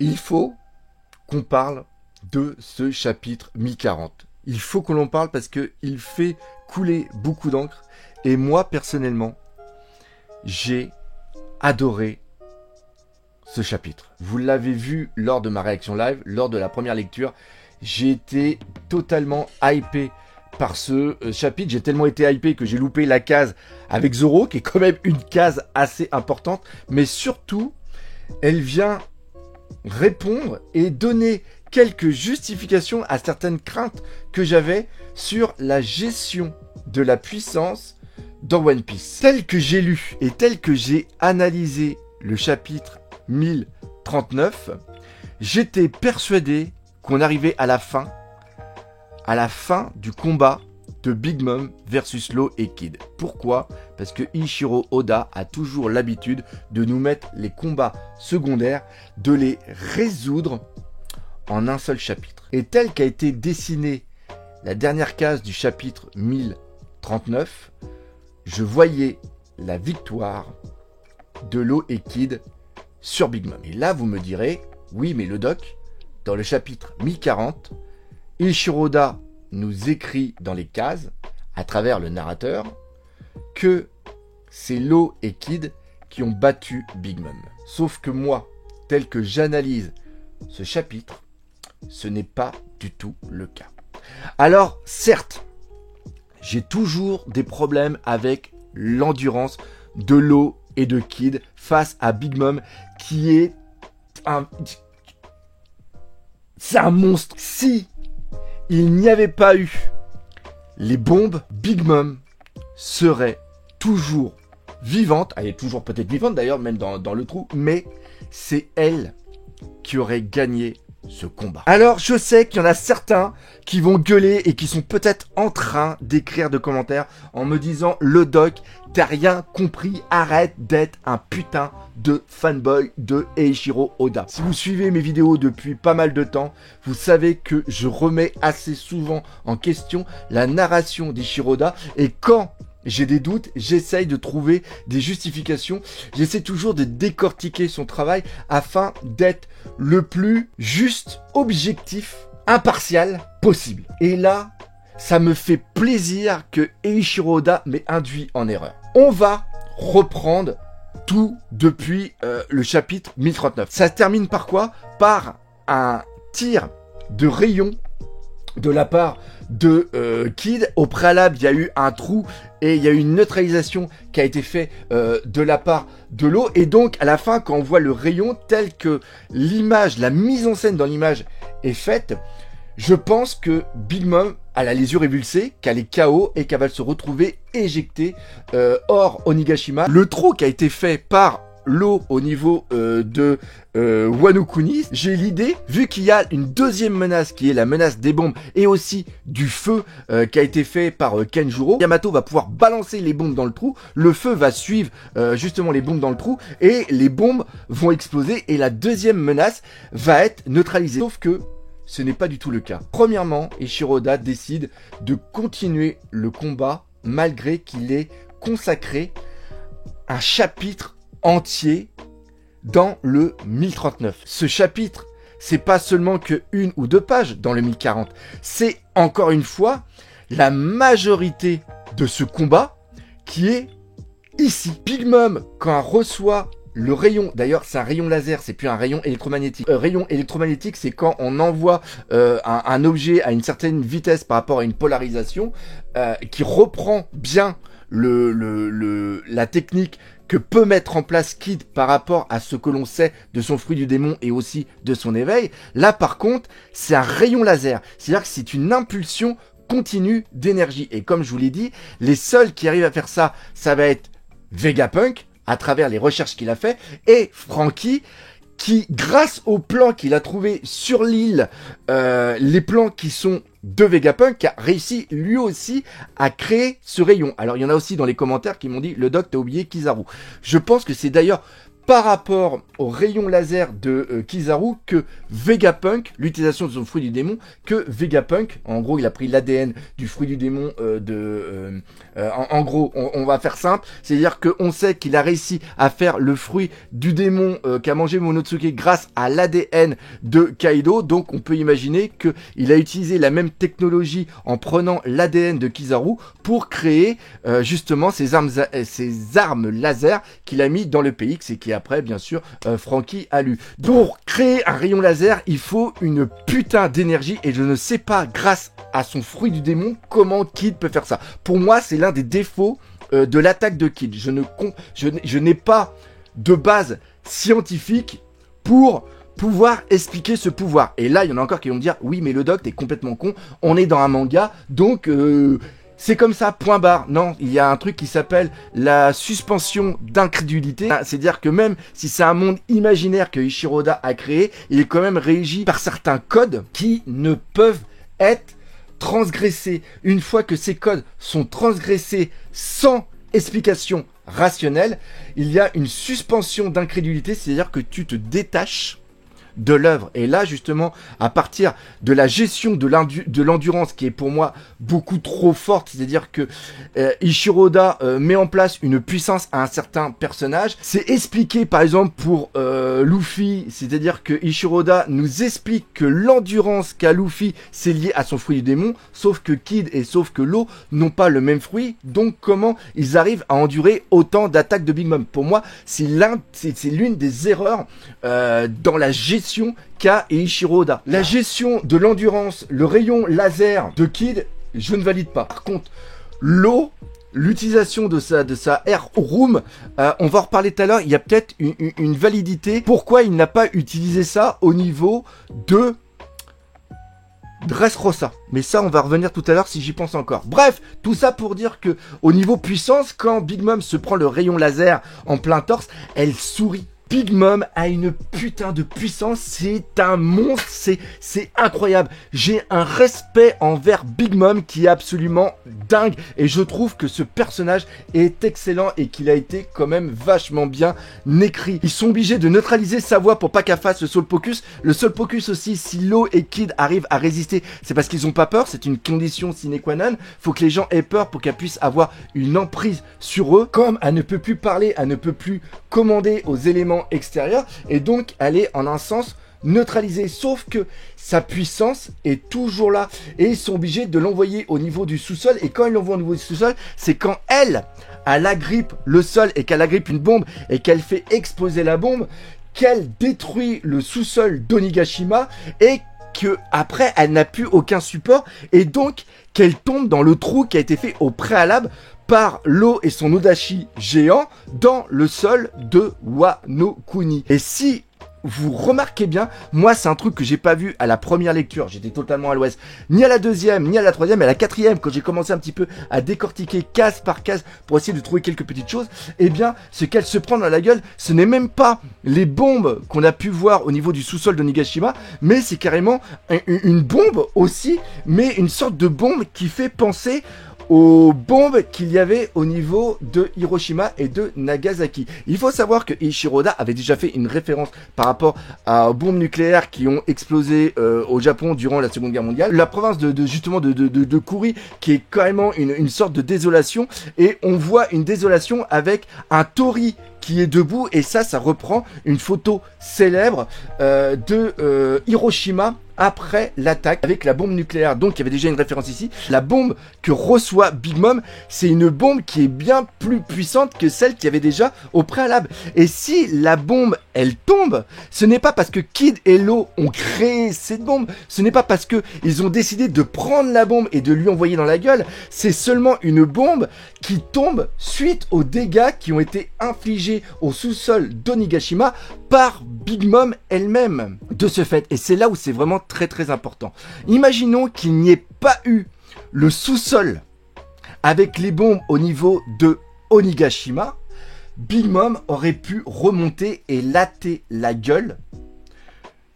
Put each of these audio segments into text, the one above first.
Il faut qu'on parle de ce chapitre 1040. Il faut que l'on parle parce qu'il fait couler beaucoup d'encre. Et moi, personnellement, j'ai adoré ce chapitre. Vous l'avez vu lors de ma réaction live, lors de la première lecture. J'ai été totalement hypé par ce chapitre. J'ai tellement été hypé que j'ai loupé la case avec Zoro, qui est quand même une case assez importante. Mais surtout, elle vient répondre et donner quelques justifications à certaines craintes que j'avais sur la gestion de la puissance dans One Piece. Tel que j'ai lu et tel que j'ai analysé le chapitre 1039, j'étais persuadé qu'on arrivait à la fin du combat de Big Mom versus Law et Kid. Pourquoi ? Parce que Eiichiro Oda a toujours l'habitude de nous mettre les combats secondaires, de les résoudre en un seul chapitre. Et tel qu'a été dessiné la dernière case du chapitre 1039, je voyais la victoire de Law et Kid sur Big Mom. Et là, vous me direz, oui, mais le doc, dans le chapitre 1040, Eiichiro Oda nous écrit dans les cases, à travers le narrateur, que c'est Law et Kid qui ont battu Big Mom. Sauf que moi, tel que j'analyse ce chapitre, ce n'est pas du tout le cas. Alors, certes, j'ai toujours des problèmes avec l'endurance de Law et de Kid face à Big Mom, qui est c'est un monstre. Si il n'y avait pas eu les bombes, Big Mom serait toujours vivante. Elle est toujours peut-être vivante d'ailleurs, même dans le trou, mais c'est elle qui aurait gagné ce combat. Alors je sais qu'il y en a certains qui vont gueuler et qui sont peut-être en train d'écrire de commentaires en me disant « Le doc, t'as rien compris, arrête d'être un putain de fanboy de Eiichiro Oda ». Si vous suivez mes vidéos depuis pas mal de temps, vous savez que je remets assez souvent en question la narration d'Eiichiro Oda, et quand j'ai des doutes, j'essaye de trouver des justifications. J'essaie toujours de décortiquer son travail afin d'être le plus juste, objectif, impartial possible. Et là, ça me fait plaisir que Eiichiro Oda m'ait induit en erreur. On va reprendre tout depuis le chapitre 1039. Ça se termine par quoi ? Par un tir de rayon de la part de Kid. Au préalable, il y a eu un trou et il y a eu une neutralisation qui a été faite de la part de Law. Et donc, à la fin, quand on voit le rayon tel que l'image, la mise en scène dans l'image est faite, je pense que Big Mom, elle a les yeux révulsés, qu'elle est KO et qu'elle va se retrouver éjectée hors Onigashima. Le trou qui a été fait par Law au niveau de Wano Kuni, j'ai l'idée, vu qu'il y a une deuxième menace qui est la menace des bombes et aussi du feu qui a été fait par Kenjuro, Yamato va pouvoir balancer les bombes dans le trou, le feu va suivre justement les bombes dans le trou et les bombes vont exploser et la deuxième menace va être neutralisée. Sauf que ce n'est pas du tout le cas. Premièrement, Eiichiro Oda décide de continuer le combat malgré qu'il ait consacré un chapitre entier dans le 1039. Ce chapitre, c'est pas seulement que une ou deux pages dans le 1040, c'est encore une fois la majorité de ce combat qui est ici. Big Mom, quand elle reçoit le rayon, d'ailleurs c'est un rayon laser, c'est plus un rayon électromagnétique. Rayon électromagnétique, c'est quand on envoie un objet à une certaine vitesse par rapport à une polarisation qui reprend bien la technique que peut mettre en place Kid par rapport à ce que l'on sait de son fruit du démon et aussi de son éveil. Là par contre, c'est un rayon laser, c'est-à-dire que c'est une impulsion continue d'énergie. Et comme je vous l'ai dit, les seuls qui arrivent à faire ça, ça va être Vegapunk, à travers les recherches qu'il a fait, et Franky, qui, grâce aux plans qu'il a trouvés sur l'île, les plans qui sont de Vegapunk, a réussi lui aussi à créer ce rayon. Alors il y en a aussi dans les commentaires qui m'ont dit « Le doc, t'as oublié Kizaru ». Je pense que c'est d'ailleurs par rapport au rayon laser de Kizaru que Vegapunk, l'utilisation de son fruit du démon, que Vegapunk, en gros il a pris l'ADN du fruit du démon en gros on va faire simple, c'est-à-dire qu'on sait qu'il a réussi à faire le fruit du démon qu'a mangé Momonosuke grâce à l'ADN de Kaido, donc on peut imaginer qu'il a utilisé la même technologie en prenant l'ADN de Kizaru pour créer justement ces armes laser qu'il a mis dans le PX et qui après bien sûr Franky a lu. Pour créer un rayon laser il faut une putain d'énergie et je ne sais pas grâce à son fruit du démon comment Kid peut faire ça. Pour moi c'est l'un des défauts de l'attaque de Kid. Je n'ai pas de base scientifique pour pouvoir expliquer ce pouvoir. Et là il y en a encore qui vont me dire oui mais le doc t'es complètement con, on est dans un manga donc c'est comme ça, point barre. Non, il y a un truc qui s'appelle la suspension d'incrédulité. C'est-à-dire que même si c'est un monde imaginaire que Ishiroda a créé, il est quand même régi par certains codes qui ne peuvent être transgressés. Une fois que ces codes sont transgressés sans explication rationnelle, il y a une suspension d'incrédulité, c'est-à-dire que tu te détaches de l'œuvre. Et là justement à partir de la gestion de l'endurance qui est pour moi beaucoup trop forte, c'est-à-dire que Ishiroda met en place une puissance à un certain personnage. C'est expliqué par exemple pour Luffy, c'est-à-dire que Ishiroda nous explique que l'endurance qu'a Luffy c'est lié à son fruit du démon, sauf que Kid et sauf que Law n'ont pas le même fruit, donc comment ils arrivent à endurer autant d'attaques de Big Mom. Pour moi c'est l'une des erreurs dans la gestion qu'a Ishiroda. La gestion de l'endurance, le rayon laser de Kid, je ne valide pas. Par contre, l'eau, l'utilisation de sa air room, on va en reparler tout à l'heure, il y a peut-être une validité. Pourquoi il n'a pas utilisé ça au niveau de Dressrosa? Mais ça, on va revenir tout à l'heure si j'y pense encore. Bref, tout ça pour dire que au niveau puissance, quand Big Mom se prend le rayon laser en plein torse, elle sourit. Big Mom a une putain de puissance, c'est un monstre, c'est incroyable. J'ai un respect envers Big Mom qui est absolument dingue et je trouve que ce personnage est excellent et qu'il a été quand même vachement bien écrit. Ils sont obligés de neutraliser sa voix pour pas qu'elle fasse le Soul Pocus. Le Soul Pocus aussi, si Law et Kid arrivent à résister, c'est parce qu'ils ont pas peur, c'est une condition sine qua non. Faut que les gens aient peur pour qu'elle puisse avoir une emprise sur eux. Comme elle ne peut plus parler, elle ne peut plus commander aux éléments extérieur et donc elle est en un sens neutralisée, sauf que sa puissance est toujours là et ils sont obligés de l'envoyer au niveau du sous-sol. Et quand ils l'envoient au niveau du sous-sol, c'est quand elle agrippe le sol et qu'elle agrippe une bombe et qu'elle fait exploser la bombe, qu'elle détruit le sous-sol d'Onigashima et que après elle n'a plus aucun support et donc qu'elle tombe dans le trou qui a été fait au préalable par Law et son Odachi géant dans le sol de Wano Kuni. Et si vous remarquez bien, moi c'est un truc que j'ai pas vu à la première lecture, j'étais totalement à l'ouest, ni à la deuxième, ni à la troisième, mais à la quatrième, quand j'ai commencé un petit peu à décortiquer case par case pour essayer de trouver quelques petites choses, eh bien ce qu'elle se prend dans la gueule, ce n'est même pas les bombes qu'on a pu voir au niveau du sous-sol de Nigashima, mais c'est carrément une bombe aussi, mais une sorte de bombe qui fait penser aux bombes qu'il y avait au niveau de Hiroshima et de Nagasaki. Il faut savoir que Ishiroda avait déjà fait une référence par rapport aux bombes nucléaires qui ont explosé au Japon durant la Seconde Guerre mondiale. La province de Kuri qui est carrément une sorte de désolation et on voit une désolation avec un tori qui est debout et ça reprend une photo célèbre de Hiroshima après l'attaque avec la bombe nucléaire. Donc il y avait déjà une référence ici. La bombe que reçoit Big Mom, c'est une bombe qui est bien plus puissante que celle qu'il y avait déjà au préalable. Et si la bombe, elle tombe, ce n'est pas parce que Kid et Law ont créé cette bombe, ce n'est pas parce que ils ont décidé de prendre la bombe et de lui envoyer dans la gueule, c'est seulement une bombe qui tombe suite aux dégâts qui ont été infligés au sous-sol d'Onigashima par Big Mom elle-même. De ce fait, et c'est là où c'est vraiment très très important. Imaginons qu'il n'y ait pas eu le sous-sol avec les bombes au niveau de Onigashima, Big Mom aurait pu remonter et latter la gueule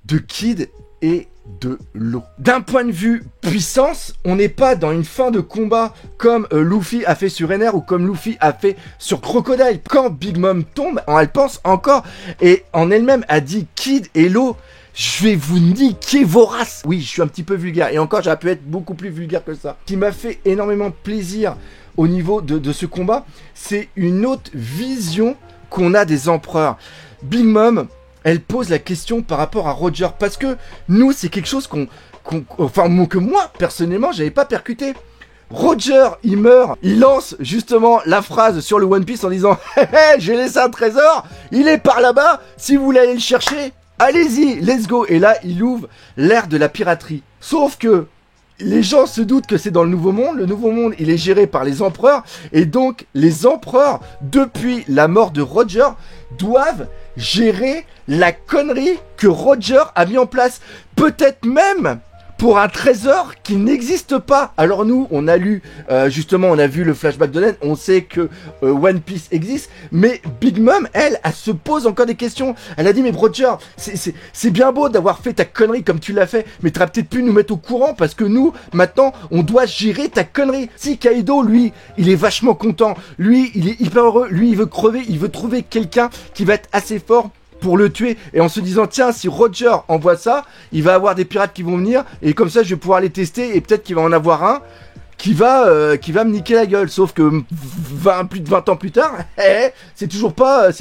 de Kid et de l'eau. D'un point de vue puissance, on n'est pas dans une fin de combat comme Luffy a fait sur Ener ou comme Luffy a fait sur Crocodile. Quand Big Mom tombe, elle pense encore et en elle-même a dit Kid et l'eau, je vais vous niquer vos races. Oui, je suis un petit peu vulgaire et encore j'aurais pu être beaucoup plus vulgaire que ça. Ce qui m'a fait énormément plaisir au niveau de ce combat, c'est une autre vision qu'on a des empereurs. Big Mom, elle pose la question par rapport à Roger, parce que nous, c'est quelque chose que moi, personnellement, j'avais pas percuté. Roger, il meurt, il lance justement la phrase sur le One Piece en disant « Hé hé, j'ai laissé un trésor, il est par là-bas, si vous voulez aller le chercher, allez-y, let's go !» Et là, il ouvre l'ère de la piraterie. Sauf que les gens se doutent que c'est dans le Nouveau Monde. Le Nouveau Monde, il est géré par les empereurs. Et donc, les empereurs, depuis la mort de Roger, doivent gérer la connerie que Roger a mis en place. Peut-être même pour un trésor qui n'existe pas. Alors nous, on a lu, justement, on a vu le flashback de Nen, on sait que One Piece existe, mais Big Mom, elle se pose encore des questions. Elle a dit, mais Roger, c'est bien beau d'avoir fait ta connerie comme tu l'as fait, mais t'aurais peut-être pu nous mettre au courant, parce que nous, maintenant, on doit gérer ta connerie. Si Kaido, lui, il est vachement content, lui, il est hyper heureux, lui, il veut crever, il veut trouver quelqu'un qui va être assez fort pour le tuer, et en se disant tiens, si Roger envoie ça, il va avoir des pirates qui vont venir et comme ça je vais pouvoir les tester et peut-être qu'il va en avoir un qui va me niquer la gueule. Sauf que plus de 20 ans plus tard, c'est toujours pas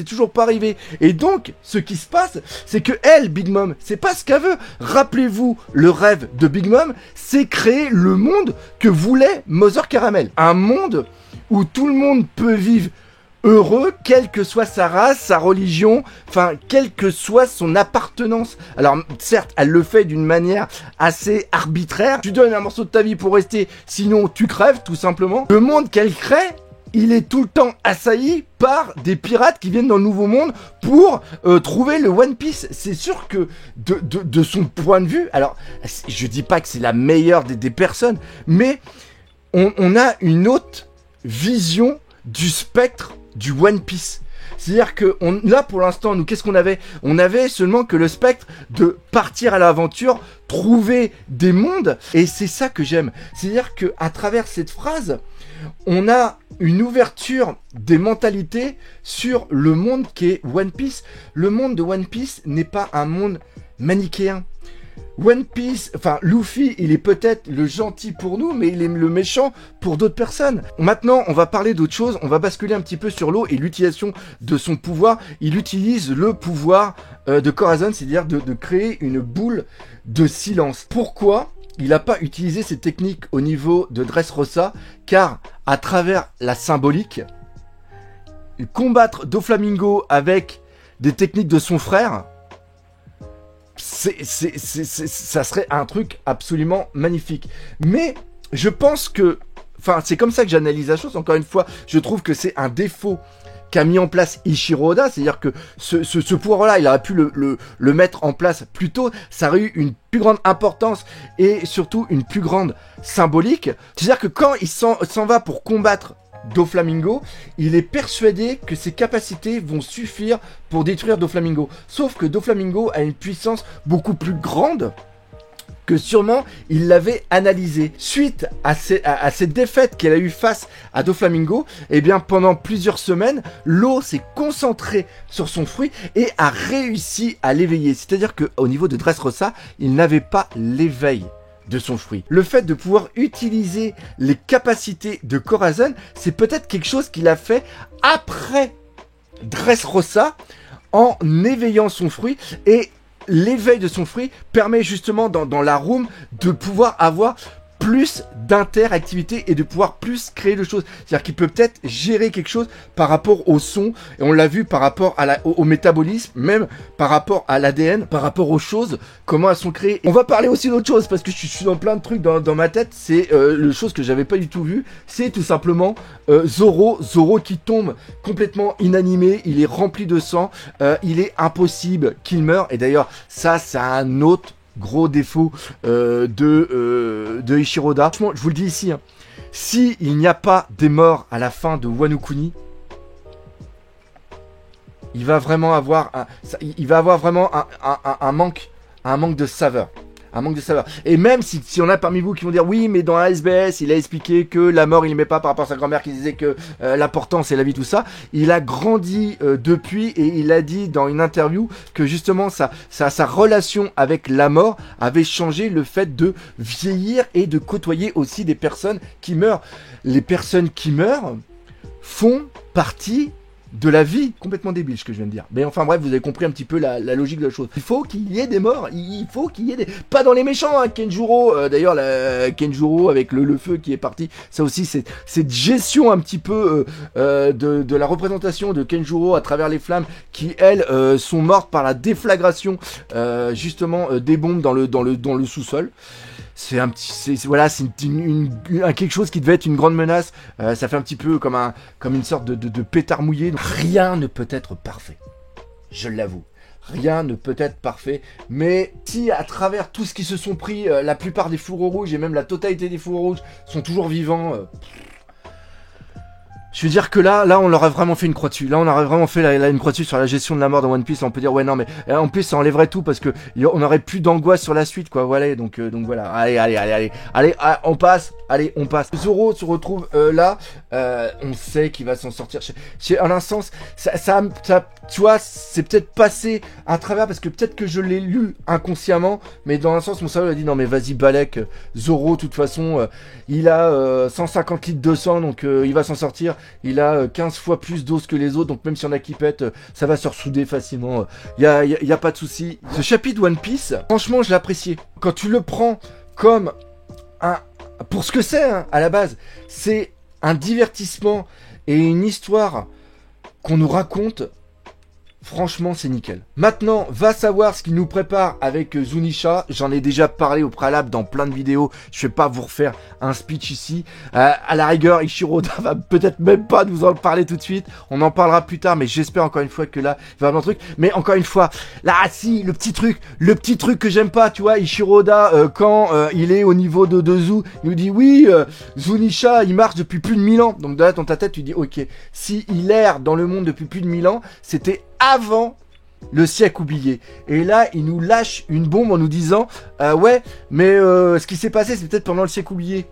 arrivé. Et donc ce qui se passe, c'est que elle, Big Mom, c'est pas ce qu'elle veut. Rappelez-vous, le rêve de Big Mom, c'est créer le monde que voulait Mother Caramel, un monde où tout le monde peut vivre heureux, quelle que soit sa race, sa religion, enfin, quelle que soit son appartenance. Alors, certes, elle le fait d'une manière assez arbitraire. Tu donnes un morceau de ta vie pour rester, sinon tu crèves, tout simplement. Le monde qu'elle crée, il est tout le temps assailli par des pirates qui viennent dans le Nouveau Monde pour trouver le One Piece. C'est sûr que de son point de vue, alors, je dis pas que c'est la meilleure des personnes, mais on a une autre vision du spectre du One Piece. C'est-à-dire que là, pour l'instant, nous, qu'est-ce qu'on avait? On avait seulement que le spectre de partir à l'aventure, trouver des mondes, et c'est ça que j'aime. C'est-à-dire que à travers cette phrase, on a une ouverture des mentalités sur le monde qui est One Piece. Le monde de One Piece n'est pas un monde manichéen. One Piece, enfin Luffy, il est peut-être le gentil pour nous, mais il est le méchant pour d'autres personnes. Maintenant, on va parler d'autre chose, on va basculer un petit peu sur l'eau et l'utilisation de son pouvoir. Il utilise le pouvoir de Corazon, c'est-à-dire de créer une boule de silence. Pourquoi il n'a pas utilisé ces techniques au niveau de Dressrosa? Car à travers la symbolique, combattre Doflamingo avec des techniques de son frère, ça serait un truc absolument magnifique. Mais je pense que, enfin, c'est comme ça que j'analyse la chose. Encore une fois, je trouve que c'est un défaut qu'a mis en place Eiichiro Oda, c'est-à-dire que ce pouvoir-là, il aurait pu le mettre en place plus tôt. Ça aurait eu une plus grande importance et surtout une plus grande symbolique. C'est-à-dire que quand il s'en va pour combattre Doflamingo, il est persuadé que ses capacités vont suffire pour détruire Doflamingo. Sauf que Doflamingo a une puissance beaucoup plus grande que sûrement il l'avait analysé. Suite à cette défaite qu'elle a eu face à Doflamingo, eh bien pendant plusieurs semaines, l'eau s'est concentrée sur son fruit et a réussi à l'éveiller. C'est-à-dire qu'au niveau de Dressrosa, il n'avait pas l'éveil de son fruit. Le fait de pouvoir utiliser les capacités de Corazon, c'est peut-être quelque chose qu'il a fait après Dressrosa en éveillant son fruit, et l'éveil de son fruit permet justement dans la room de pouvoir avoir plus d'interactivité et de pouvoir plus créer de choses. C'est-à-dire qu'il peut peut-être gérer quelque chose par rapport au son, et on l'a vu par rapport au métabolisme, même par rapport à l'ADN, par rapport aux choses, comment elles sont créées. On va parler aussi d'autre chose, parce que je suis dans plein de trucs dans ma tête. C'est le chose que j'avais pas du tout vu, c'est tout simplement Zoro qui tombe complètement inanimé, il est rempli de sang, il est impossible qu'il meure, et d'ailleurs ça c'est un autre gros défaut de Eiichiro Oda. Franchement, je vous le dis ici, hein, si il n'y a pas des morts à la fin de Wano Kuni, il va vraiment avoir un manque de saveur. un manque de saveur. Et même si on a parmi vous qui vont dire oui, mais dans ASBS, il a expliqué que la mort, il n'aimait pas par rapport à sa grand-mère qui disait que l'important c'est la vie, tout ça. Il a grandi depuis et il a dit dans une interview que justement sa relation avec la mort avait changé le fait de vieillir et de côtoyer aussi des personnes qui meurent. Les personnes qui meurent font partie de la vie. Complètement débile ce que je viens de dire. Mais enfin bref, vous avez compris un petit peu la logique de la chose. Il faut qu'il y ait des morts. Il faut qu'il y ait des... Pas dans les méchants, hein, Kenjuro. D'ailleurs, Kenjuro avec le feu qui est parti. Ça aussi, c'est cette gestion un petit peu de la représentation de Kenjuro à travers les flammes qui, elles, sont mortes par la déflagration justement des bombes dans le sous-sol. C'est un petit, voilà, c'est quelque chose qui devait être une grande menace. Ça fait un petit peu comme une sorte de pétard mouillé. Rien ne peut être parfait. Je l'avoue. Rien ne peut être parfait. Mais si à travers tout ce qui se sont pris, la plupart des fourreaux rouges et même la totalité des fourreaux rouges sont toujours vivants. Je veux dire que là, on leur a vraiment fait une croix dessus. Là, on aurait vraiment fait une croix dessus sur la gestion de la mort dans One Piece. On peut dire, ouais, non, mais en plus, ça enlèverait tout parce que on aurait plus d'angoisse sur la suite, quoi. Voilà, donc voilà. Allez, on passe. Allez, on passe. Zoro se retrouve là. On sait qu'il va s'en sortir. En un sens, ça, tu vois, c'est peut-être passé à travers parce que peut-être que je l'ai lu inconsciemment, mais dans un sens, mon cerveau a dit, non, mais vas-y, Balek. Zoro, de toute façon, il a 150 litres de sang, donc il va s'en sortir. Il a 15 fois plus d'os que les autres, donc même si on a qui pète, ça va se ressouder facilement. Y a pas de souci. Ce chapitre One Piece, franchement, je l'ai apprécié. Quand tu le prends comme pour ce que c'est, hein, à la base, c'est un divertissement et une histoire qu'on nous raconte. Franchement, c'est nickel. Maintenant, va savoir ce qu'il nous prépare avec Zunisha. J'en ai déjà parlé au préalable dans plein de vidéos. Je vais pas vous refaire un speech ici. À la rigueur, Ichiroda va peut-être même pas nous en parler tout de suite. On en parlera plus tard, mais j'espère encore une fois que là, il va y avoir un truc. Mais encore une fois, là, si, le petit truc que j'aime pas, tu vois, Ichiroda, quand il est au niveau de Zu, il nous dit, oui, Zunisha, il marche depuis plus de 1000 ans. Donc là, dans ta tête, tu dis, ok, si il erre dans le monde depuis plus de 1000 ans, c'était avant le siècle oublié. Et là, il nous lâche une bombe en nous disant ouais, mais ce qui s'est passé, c'est peut-être pendant le siècle oublié.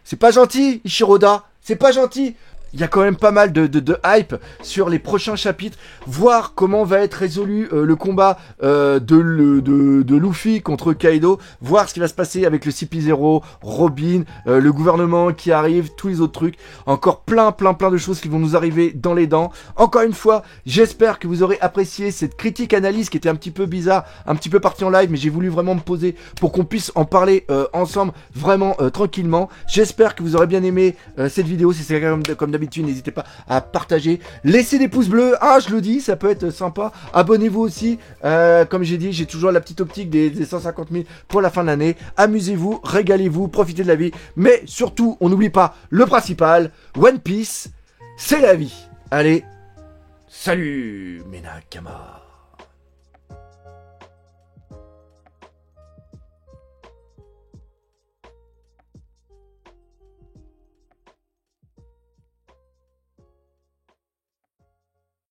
C'est pas gentil, Ichiroda. C'est pas gentil. Il y a quand même pas mal de hype sur les prochains chapitres. Voir comment va être résolu le combat de Luffy contre Kaido. Voir ce qui va se passer avec le CP0, Robin, le gouvernement qui arrive, tous les autres trucs. Encore plein de choses qui vont nous arriver dans les dents. Encore une fois, j'espère que vous aurez apprécié cette critique analyse qui était un petit peu bizarre, un petit peu partie en live, mais j'ai voulu vraiment me poser pour qu'on puisse en parler ensemble vraiment tranquillement. J'espère que vous aurez bien aimé cette vidéo. Si c'est comme d'habitude, n'hésitez pas à partager, laissez des pouces bleus, je le dis, ça peut être sympa, abonnez-vous aussi, comme j'ai dit, j'ai toujours la petite optique des 150 000 pour la fin de l'année, amusez-vous, régalez-vous, profitez de la vie, mais surtout, on n'oublie pas le principal, One Piece, c'est la vie. Allez, salut mes Nakamas.